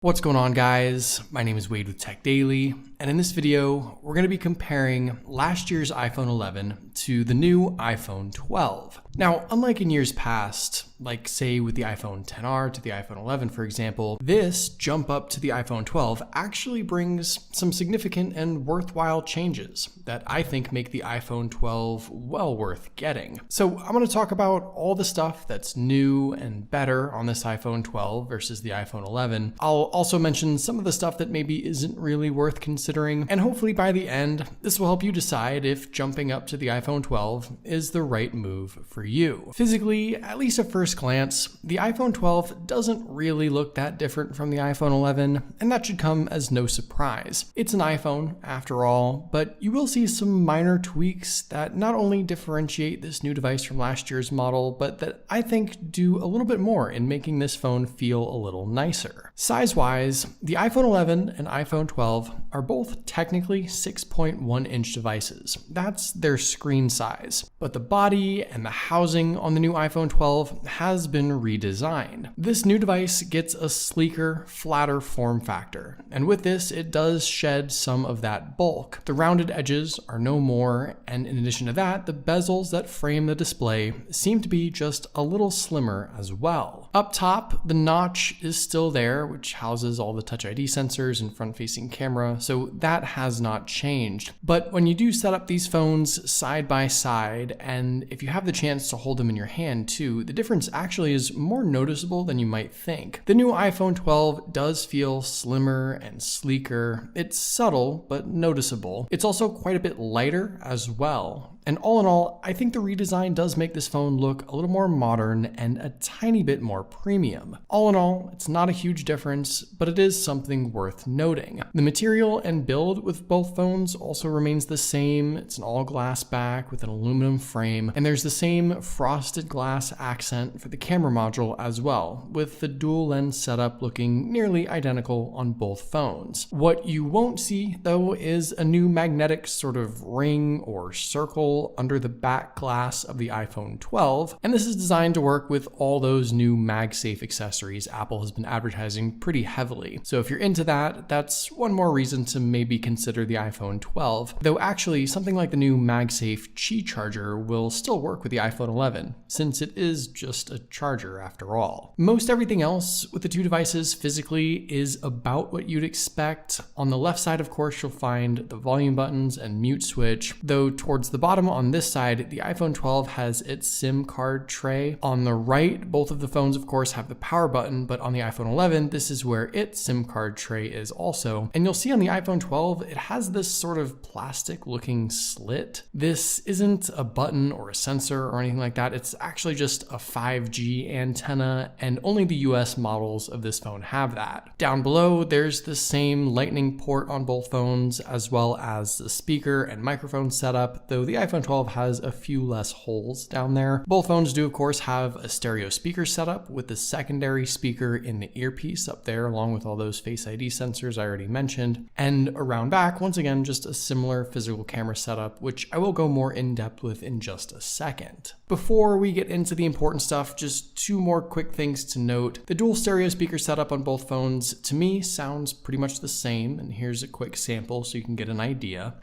What's going on, guys? My name is Wade with Tech Daily, and in this video, we're going to be comparing last year's iPhone 11 to the new iPhone 12. Now, unlike in years past, like say with the iPhone XR to the iPhone 11, for example, this jump up to the iPhone 12 actually brings some significant and worthwhile changes that I think make the iPhone 12 well worth getting. So I'm going to talk about all the stuff that's new and better on this iPhone 12 versus the iPhone 11. I'll also mention some of the stuff that maybe isn't really worth considering, and hopefully by the end, this will help you decide if jumping up to the iPhone 12 is the right move for you. Physically, at least at first glance, the iPhone 12 doesn't really look that different from the iPhone 11, and that should come as no surprise. It's an iPhone, after all, but you will see some minor tweaks that not only differentiate this new device from last year's model, but that I think do a little bit more in making this phone feel a little nicer. Size-wise, the iPhone 11 and iPhone 12 are both technically 6.1-inch devices. That's their screen size. But the body and the housing on the new iPhone 12 has been redesigned. This new device gets a sleeker, flatter form factor, and with this, it does shed some of that bulk. The rounded edges are no more, and in addition to that, the bezels that frame the display seem to be just a little slimmer as well. Up top, the notch is still there, which houses all the Touch ID sensors and front-facing camera, so that has not changed. But when you do set up these phones side by side, and if you have the chance to hold them in your hand too, the difference actually is more noticeable than you might think. The new iPhone 12 does feel slimmer and sleeker. It's subtle, but noticeable. It's also quite a bit lighter as well. And all in all, I think the redesign does make this phone look a little more modern and a tiny bit more premium. All in all, it's not a huge difference, but it is something worth noting. The material and build with both phones also remains the same. It's an all-glass back with an aluminum frame, and there's the same frosted glass accent for the camera module as well, with the dual lens setup looking nearly identical on both phones. What you won't see, though, is a new magnetic sort of ring or circle under the back glass of the iPhone 12, and this is designed to work with all those new MagSafe accessories Apple has been advertising pretty heavily. So if you're into that, that's one more reason to maybe consider the iPhone 12, though actually something like the new MagSafe Qi charger will still work with the iPhone 11, since it is just a charger after all. Most everything else with the two devices physically is about what you'd expect. On the left side, of course, you'll find the volume buttons and mute switch, though towards the bottom on this side, the iPhone 12 has its SIM card tray. On the right, both of the phones, of course, have the power button, but on the iPhone 11, this is where its SIM card tray is also. And you'll see on the iPhone 12, it has this sort of plastic-looking slit. This isn't a button or a sensor or anything like that. It's actually just a 5G antenna, and only the US models of this phone have that. Down below, there's the same Lightning port on both phones, as well as the speaker and microphone setup, though the iPhone 12 has a few less holes down there. Both phones do, of course, have a stereo speaker setup with the secondary speaker in the earpiece up there, along with all those Face ID sensors I already mentioned. And around back, once again, just a similar physical camera setup, which I will go more in depth with in just a second. Before we get into the important stuff, just two more quick things to note. The dual stereo speaker setup on both phones, to me, sounds pretty much the same, and here's a quick sample so you can get an idea.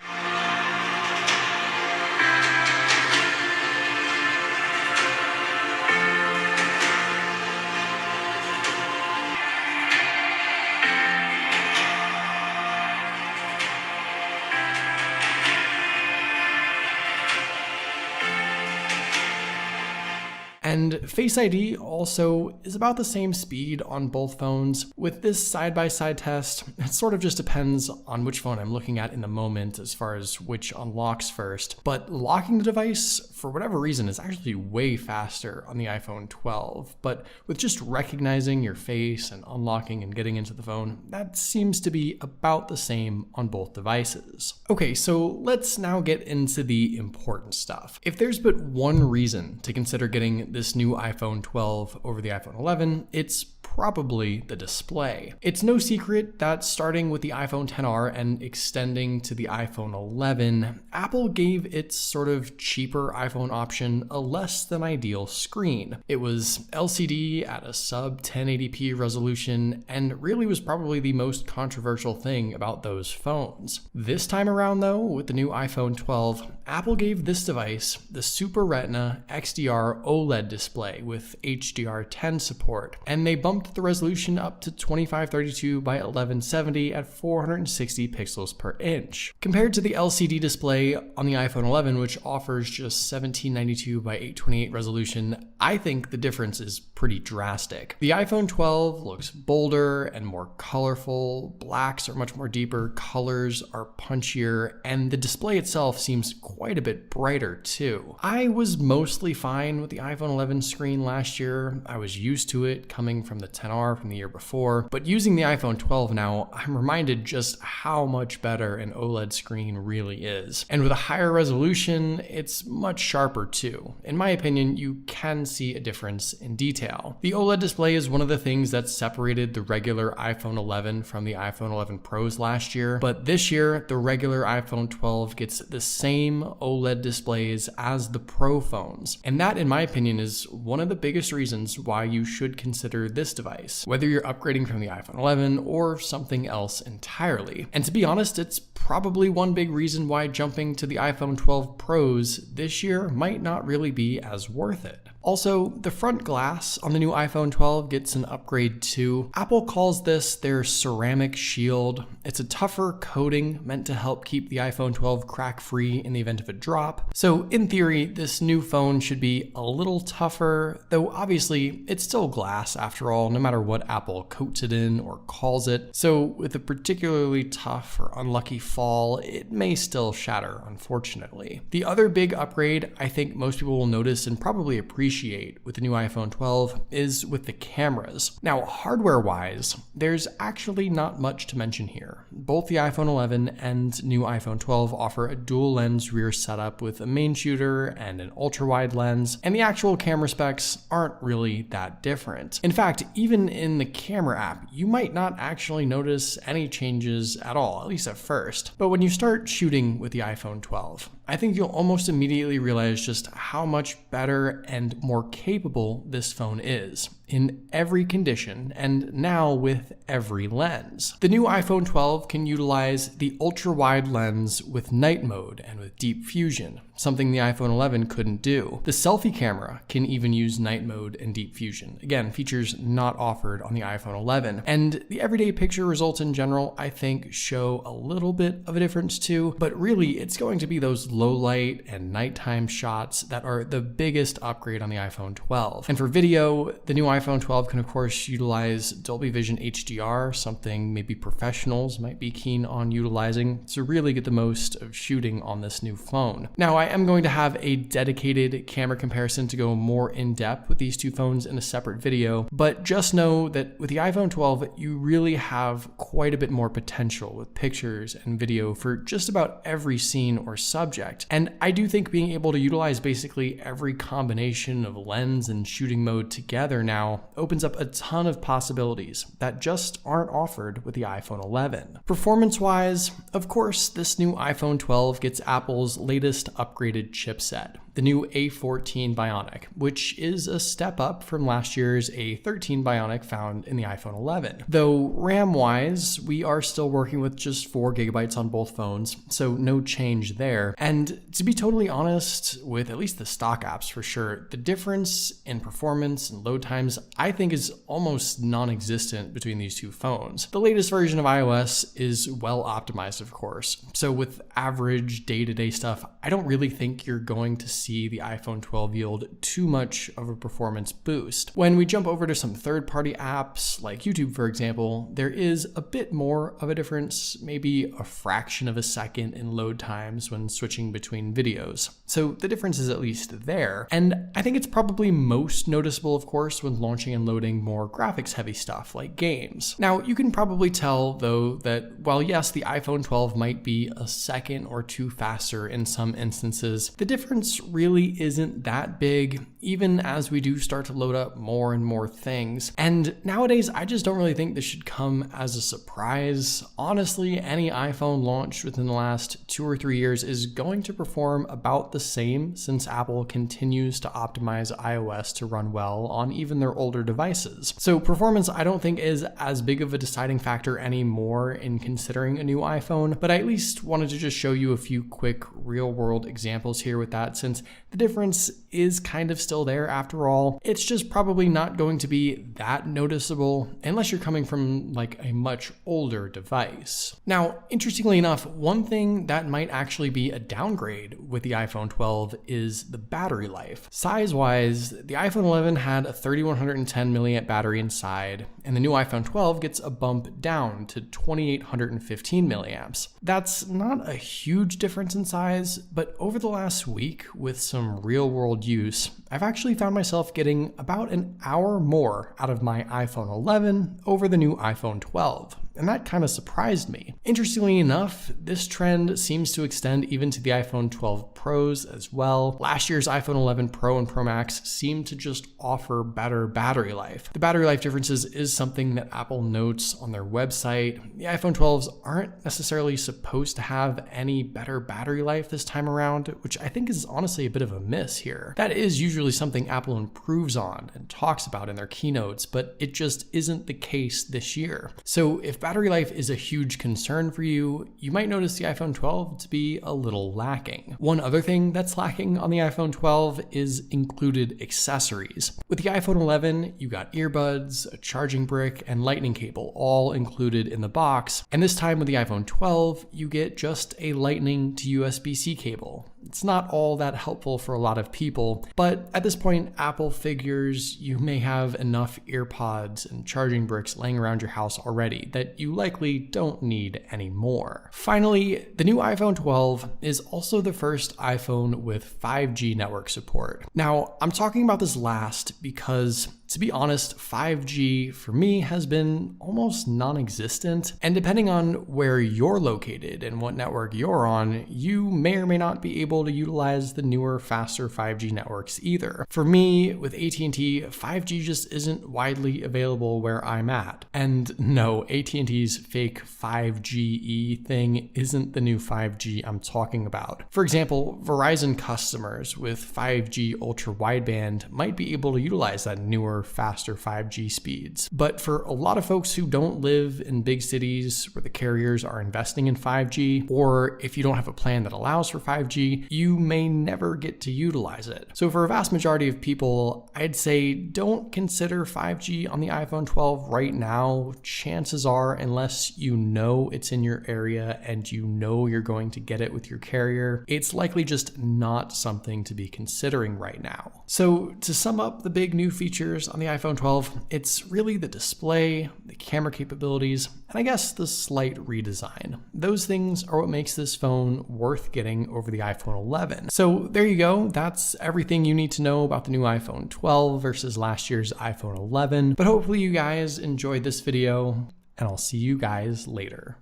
And Face ID also is about the same speed on both phones. With this side-by-side test, it sort of just depends on which phone I'm looking at in the moment as far as which unlocks first. But locking the device, for whatever reason, is actually way faster on the iPhone 12. But with just recognizing your face and unlocking and getting into the phone, that seems to be about the same on both devices. Okay, so let's now get into the important stuff. If there's but one reason to consider getting this new iPhone 12 over the iPhone 11, it's probably the display. It's no secret that starting with the iPhone XR and extending to the iPhone 11, Apple gave its sort of cheaper iPhone option a less than ideal screen. It was LCD at a sub 1080p resolution and really was probably the most controversial thing about those phones. This time around though, with the new iPhone 12, Apple gave this device the Super Retina XDR OLED display with HDR10 support, and they bumped the resolution up to 2532 by 1170 at 460 pixels per inch. Compared to the LCD display on the iPhone 11, which offers just 1792 by 828 resolution, I think the difference is pretty drastic. The iPhone 12 looks bolder and more colorful, blacks are much more deeper, colors are punchier, and the display itself seems quite a bit brighter too. I was mostly fine with the iPhone 11 screen last year. I was used to it coming from the XR from the year before, but using the iPhone 12 now, I'm reminded just how much better an OLED screen really is. And with a higher resolution, it's much sharper too. In my opinion, you can see a difference in detail. The OLED display is one of the things that separated the regular iPhone 11 from the iPhone 11 Pros last year, but this year, the regular iPhone 12 gets the same OLED displays as the Pro phones. And that, in my opinion, is one of the biggest reasons why you should consider this device, whether you're upgrading from the iPhone 11 or something else entirely. And to be honest, it's probably one big reason why jumping to the iPhone 12 Pros this year might not really be as worth it. Also, the front glass on the new iPhone 12 gets an upgrade too. Apple calls this their ceramic shield. It's a tougher coating meant to help keep the iPhone 12 crack-free in the event of a drop. So in theory, this new phone should be a little tougher, though obviously it's still glass after all, no matter what Apple coats it in or calls it. So with a particularly tough or unlucky fall, it may still shatter, unfortunately. The other big upgrade I think most people will notice and probably appreciate with the new iPhone 12 is with the cameras. Now, hardware-wise, there's actually not much to mention here. Both the iPhone 11 and new iPhone 12 offer a dual lens rear setup with a main shooter and an ultra-wide lens, and the actual camera specs aren't really that different. In fact, even in the camera app, you might not actually notice any changes at all, at least at first. But when you start shooting with the iPhone 12, I think you'll almost immediately realize just how much better and more capable this phone is in every condition and now with every lens. The new iPhone 12 can utilize the ultra-wide lens with night mode and with deep fusion, something the iPhone 11 couldn't do. The selfie camera can even use night mode and deep fusion. Again, features not offered on the iPhone 11. And the everyday picture results in general, I think, show a little bit of a difference too, but really it's going to be those low light and nighttime shots that are the biggest upgrade on the iPhone 12. And for video, the new iPhone 12 can of course utilize Dolby Vision HDR, something maybe professionals might be keen on utilizing to really get the most of shooting on this new phone. Now, I am going to have a dedicated camera comparison to go more in depth with these two phones in a separate video, but just know that with the iPhone 12, you really have quite a bit more potential with pictures and video for just about every scene or subject. And I do think being able to utilize basically every combination of lens and shooting mode together now opens up a ton of possibilities that just aren't offered with the iPhone 11. Performance-wise, of course, this new iPhone 12 gets Apple's latest upgraded chipset, the new A14 Bionic, which is a step up from last year's A13 Bionic found in the iPhone 11. Though RAM-wise, we are still working with just 4 GB on both phones, so no change there. And to be totally honest, with at least the stock apps for sure, the difference in performance and load times I think is almost non-existent between these two phones. The latest version of iOS is well optimized, of course, so with average day-to-day stuff, I don't really think you're going to see the iPhone 12 yield too much of a performance boost. When we jump over to some third-party apps like YouTube, for example, there is a bit more of a difference, maybe a fraction of a second in load times when switching between videos. So the difference is at least there. And I think it's probably most noticeable, of course, when launching and loading more graphics-heavy stuff like games. Now, you can probably tell, though, that while yes, the iPhone 12 might be a second or two faster in some instances, the difference really isn't that big, even as we do start to load up more and more things. And nowadays, I just don't really think this should come as a surprise. Honestly, any iPhone launched within the last 2 or 3 years is going to perform about the same, since Apple continues to optimize iOS to run well on even their older devices. So performance, I don't think, is as big of a deciding factor anymore in considering a new iPhone, but I at least wanted to just show you a few quick real-world examples here with that, since the difference is kind of still there after all. It's just probably not going to be that noticeable unless you're coming from like a much older device. Now, interestingly enough, one thing that might actually be a downgrade with the iPhone 12 is the battery life. Size-wise, the iPhone 11 had a 3110 milliamp battery inside, and the new iPhone 12 gets a bump down to 2815 milliamps. That's not a huge difference in size, but over the last week, with some real-world use, I've actually found myself getting about an hour more out of my iPhone 11 over the new iPhone 12. And that kind of surprised me. Interestingly enough, this trend seems to extend even to the iPhone 12 Pros as well. Last year's iPhone 11 Pro and Pro Max seem to just offer better battery life. The battery life differences is something that Apple notes on their website. The iPhone 12s aren't necessarily supposed to have any better battery life this time around, which I think is honestly a bit of a miss here. That is usually something Apple improves on and talks about in their keynotes, but it just isn't the case this year. So if battery life is a huge concern for you, you might notice the iPhone 12 to be a little lacking. One other thing that's lacking on the iPhone 12 is included accessories. With the iPhone 11, you got earbuds, a charging brick, and lightning cable all included in the box. And this time with the iPhone 12, you get just a lightning to USB-C cable. It's not all that helpful for a lot of people, but at this point, Apple figures you may have enough earpods and charging bricks laying around your house already that you likely don't need any more. Finally, the new iPhone 12 is also the first iPhone with 5G network support. Now, I'm talking about this last because, to be honest, 5G for me has been almost non-existent, and depending on where you're located and what network you're on, you may or may not be able to utilize the newer, faster 5G networks either. For me, with AT&T, 5G just isn't widely available where I'm at. And no, AT&T's fake 5GE thing isn't the new 5G I'm talking about. For example, Verizon customers with 5G ultra wideband might be able to utilize that newer, faster 5G speeds. But for a lot of folks who don't live in big cities where the carriers are investing in 5G, or if you don't have a plan that allows for 5G, you may never get to utilize it. So for a vast majority of people, I'd say don't consider 5G on the iPhone 12 right now. Chances are, unless you know it's in your area and you know you're going to get it with your carrier, it's likely just not something to be considering right now. So to sum up the big new features on the iPhone 12, it's really the display, the camera capabilities, and I guess the slight redesign. Those things are what makes this phone worth getting over the iPhone 11. So there you go. That's everything you need to know about the new iPhone 12 versus last year's iPhone 11. But hopefully you guys enjoyed this video, and I'll see you guys later.